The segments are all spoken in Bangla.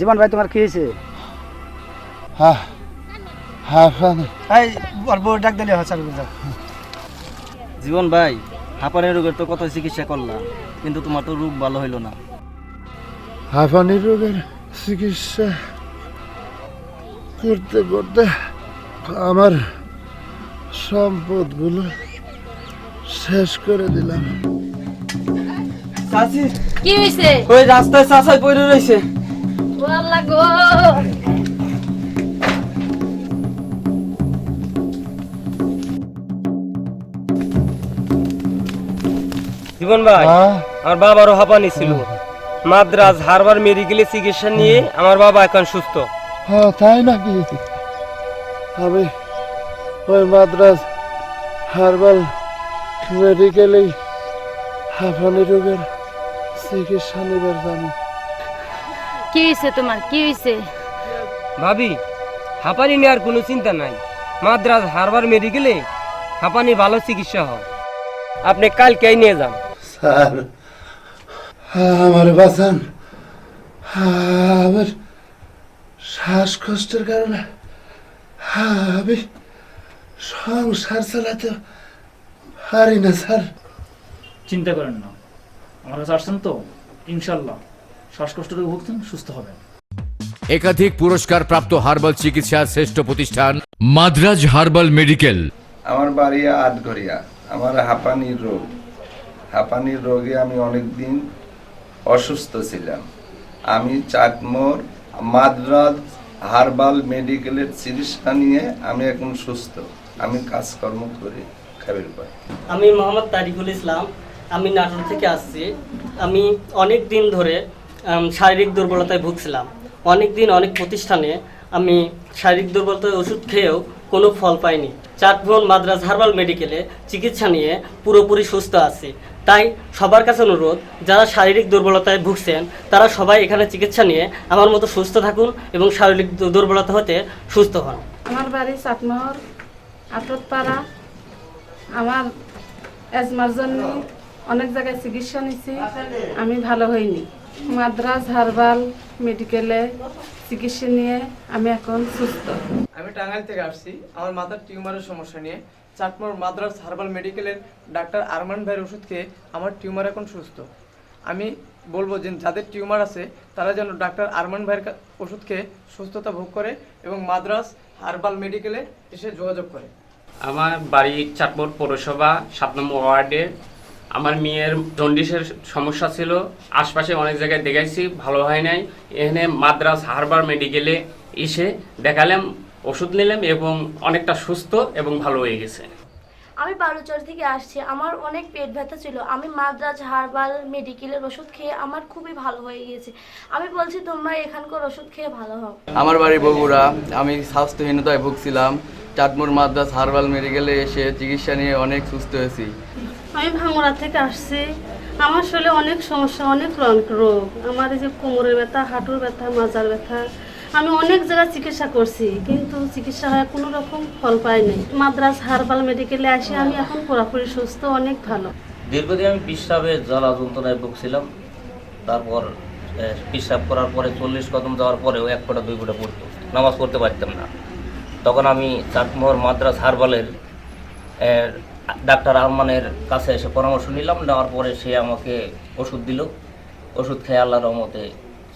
জীবন ভাই তোমার কি হয়েছে? ডাক দিলে জীবন ভাই, হাঁপানি রোগের তো কত চিকিৎসা করলাম, কিন্তু তোমার তো রোগ ভালো হইল না। হাঁপানি রোগের চিকিৎসা করতে করতে আমার সম্পদগুলো শেষ করে দিলাম। চাচি, কি হইছে? ওই রাস্তায় চাচাই পড়ে রইছে। ও আল্লাহ গো! জীবন ভাই, আমার বাবারও হাঁপানি ছিল। মাদ্রাজ হারবার মেডিকেলে চিকিৎসা নিয়ে আমার বাবা এখন সুস্থ। হ্যাঁ, তাই নাকি? আমি ওই মাদ্রাজ হারবাল মেডিকেলেই হাঁপানি রোগের চিকিৎসা নিবার জানি। কি হইছে তোমার? কি হইছে? ভাবি, হাঁপানি নেওয়ার কোনো চিন্তা নাই। মাদ্রাজ হারবার মেডিকেলে হাঁপানি ভালো চিকিৎসা হয়। আপনি কালকেই নিয়ে যান। স্যার, আমার বাঁচান। আমার শ্বাসকষ্টের কারণে আমি সংসার চালাতে পারি না স্যার। চিন্তা করেন না, আমার কাছে আসছেন তো, ইনশাল্লাহ শ্বাসকষ্ট রোগে ভুগছেন, সুস্থ হবেন। একাধিক পুরস্কার প্রাপ্ত হার্বাল চিকিৎসার শ্রেষ্ঠ প্রতিষ্ঠান মাদ্রাজ হার্বাল মেডিকেল। আমার বাড়ি আটঘরিয়া। আমার হাঁপানির রোগে আমি অনেকদিন অসুস্থ ছিলাম। আমি চাটমোর মাদ্রাজ হার্বাল মেডিকেলের চিকিৎসা নিয়ে আমি এখন সুস্থ। আমি কাজকর্ম করি, খাবার পাই। আমি মোহাম্মদ তারিকুল ইসলাম। আমি নাটোর থেকে আসছি। আমি অনেক দিন ধরে শারীরিক দুর্বলতায় ভুগছিলাম। অনেক দিন অনেক প্রতিষ্ঠানে আমি শারীরিক দুর্বলতায় ওষুধ খেয়েও কোনো ফল পাইনি। চাটমোর মাদ্রাজ হার্বাল মেডিকেলে চিকিৎসা নিয়ে পুরোপুরি সুস্থ আছি। তাই সবার কাছে অনুরোধ, যারা শারীরিক দুর্বলতায় ভুগছেন তারা সবাই এখানে চিকিৎসা নিয়ে আমার মতো সুস্থ থাকুন এবং শারীরিক দুর্বলতা হতে সুস্থ হন। আমার বাড়ি চাটমোহর আটতপাড়া। আমার অ্যাজমার জন্য অনেক জায়গায় চিকিৎসা নিচ্ছি, আমি ভালো হইনি। মাদ্রাজ হার্বাল মেডিকেলে চিকিৎসা নিয়ে আমি এখন সুস্থ। আমি টাঙ্গাইল থেকে আসছি। আমার মাথার টিউমারের সমস্যা নিয়ে চাটমোর মাদ্রাজ হার্বাল মেডিকেলের ডাক্তার আরমান ভাইয়ের ওষুধ খেয়ে আমার টিউমার এখন সুস্থ। আমি বলবো যে যাদের টিউমার আছে তারা যেন ডাক্তার আরমান ভাইয়ের ওষুধ খেয়ে সুস্থতা ভোগ করে এবং মাদ্রাজ হার্বাল মেডিকেলে এসে যোগাযোগ করে। আমার বাড়ি চাটমোর পৌরসভা 7 নম্বর ওয়ার্ডে। আমার মেয়ের জন্ডিসের সমস্যা ছিল, আশপাশে অনেক জায়গায় দেখাইছি, ভালো হয় নাই। এখানে মাদ্রাজ হার্বাল মেডিকেলে এসে দেখালাম, ওষুধ নিলাম এবং অনেকটা সুস্থ এবং ভালো হয়ে গেছে। আমি বালুচর থেকে আসছি। আমার অনেক পেট ব্যথা ছিল। আমি মাদ্রাজ হার্বাল মেডিকেলের ওষুধ খেয়ে আমার খুবই ভালো হয়ে গিয়েছে। আমি বলছি তোমরা এখানকার ওষুধ খেয়ে ভালো হও। আমার বাড়ি বগুড়া। আমি স্বাস্থ্যহীনতায় ভুগছিলাম। চাটমোর মাদ্রাজ হার্বাল মেডিকেলে এসে চিকিৎসা নিয়ে অনেক সুস্থ হয়েছি। আমি ভাঙড়া থেকে আসছি। আমার শরীরে অনেক সমস্যা, অনেক রোগ। আমার এই যে কোমরের ব্যথা, হাঁটুর ব্যথা, মাজার ব্যথা, আমি অনেক জায়গায় চিকিৎসা করছি, কিন্তু চিকিৎসা হয় কোনো রকম ফল পাই নাই। মাদ্রাজ হার্বাল মেডিকেলে এসে আমি এখন পুরোপুরি সুস্থ, অনেক ভালো। দীর্ঘদিন আমি পেশাবের জ্বালা যন্ত্রণায় ভুগছিলাম। তারপর পেশাব করার পরে 40 কদম যাওয়ার পরেও 1 ফোঁটা 2 ফোঁটা পড়তো, নামাজ পড়তে পারতাম না। তখন আমি চাটমোহর মাদ্রাজ হার্বালের ডাক্তার আরমানের কাছে এসে পরামর্শ নিলাম। নেওয়ার পরে সে আমাকে ওষুধ দিল। ওষুধ খেয়ে আল্লাহর রহমতে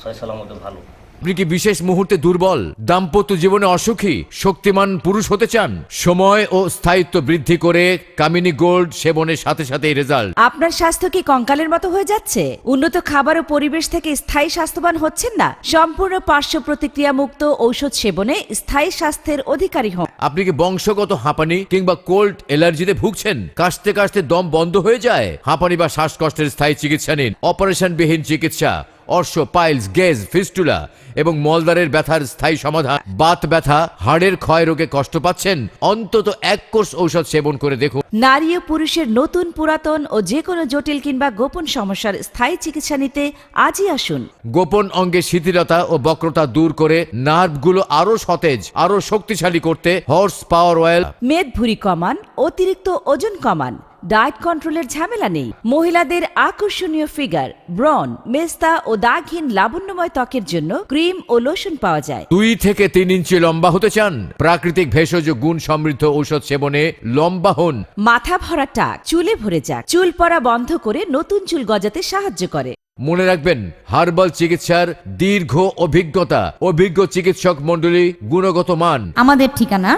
সয় সালামতে ভালো। আপনি কি বিশেষ মুহূর্তে দুর্বল, দাম্পত্য জীবনে অসুখী, শক্তিমান পুরুষ হতে চান? সময় ও স্থায়িত্ব বৃদ্ধি করে কামিনী গোল্ড সেবনের সাথে সাথে রেজাল্ট। আপনার স্বাস্থ্য কি কঙ্কালের মতো হয়ে যাচ্ছে? উন্নত খাবার ও পরিবেশ থেকে স্থায়ী স্বাস্থ্যবান হচ্ছেন না? সম্পূর্ণ পার্শ্ব প্রতিক্রিয়া মুক্ত ঔষধ সেবনে স্থায়ী স্বাস্থ্যের অধিকারী হন। আপনি কি বংশগত হাঁপানি কিংবা কোল্ড অ্যালার্জিতে ভুগছেন? কাশতে কাশতে দম বন্ধ হয়ে যায়? হাঁপানি বা শ্বাসকষ্টের স্থায়ী চিকিৎসা নিন। অপারেশনবিহীন চিকিৎসা, অর্শ, পাইলস, গেজ, ফিস্টুলা এবং মলদ্বারের ব্যথার স্থায়ী সমাধান। বাত ব্যথা, হাড়ের ক্ষয় রোগে কষ্ট পাচ্ছেন? অন্তত 1 কোর্স ঔষধ সেবন করে দেখুন। নারী ও পুরুষের নতুন, পুরাতন ও যে কোনো জটিল কিংবা গোপন সমস্যার স্থায়ী চিকিৎসা নিতে আজই আসুন। গোপন অঙ্গে শিথিলতা ও বক্রতা দূর করে নার্ভগুলো আরো সতেজ, আরো শক্তিশালী করতে হর্স পাওয়ার অয়েল। মেদ ভুঁড়ি কমান, অতিরিক্ত ওজন কমান, ডায়েট কন্ট্রোলের ঝামেলা নেই। মহিলাদের আকর্ষণীয় ফিগার, ব্রণ, মেস্তা ও দাগহীন লাবণ্যময় ত্বকের জন্য ক্রিম ও লোশন পাওয়া যায়। 2 থেকে 3 ইঞ্চি লম্বা হতে চান? প্রাকৃতিক ভেষজ গুণ সমৃদ্ধ ঔষধ সেবনে লম্বা হন। মাথা ভরা টাক চুলে ভরে যাক, চুল পড়া বন্ধ করে নতুন চুল গজাতে সাহায্য করে। মনে রাখবেন, হার্বাল চিকিৎসার দীর্ঘ অভিজ্ঞতা, অভিজ্ঞ চিকিৎসক মণ্ডলী, গুণগত মান। আমাদের ঠিকানা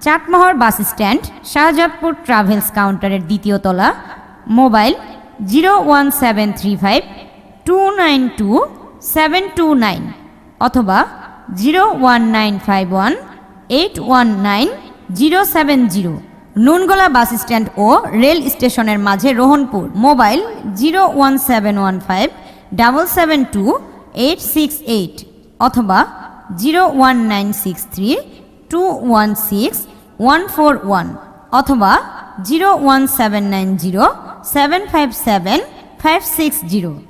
Chatmohar bus stand, Shahzadpur travels কাউন্টারের 2য় তলা। মোবাইল 01735 292 729 অথবা 01951 819 070। নুনগোলা বাস স্ট্যান্ড ও রেল স্টেশনের মাঝে রোহনপুর। মোবাইল 01715 772 868 অথবা 01963 216 141 অথবা 01790 757 560।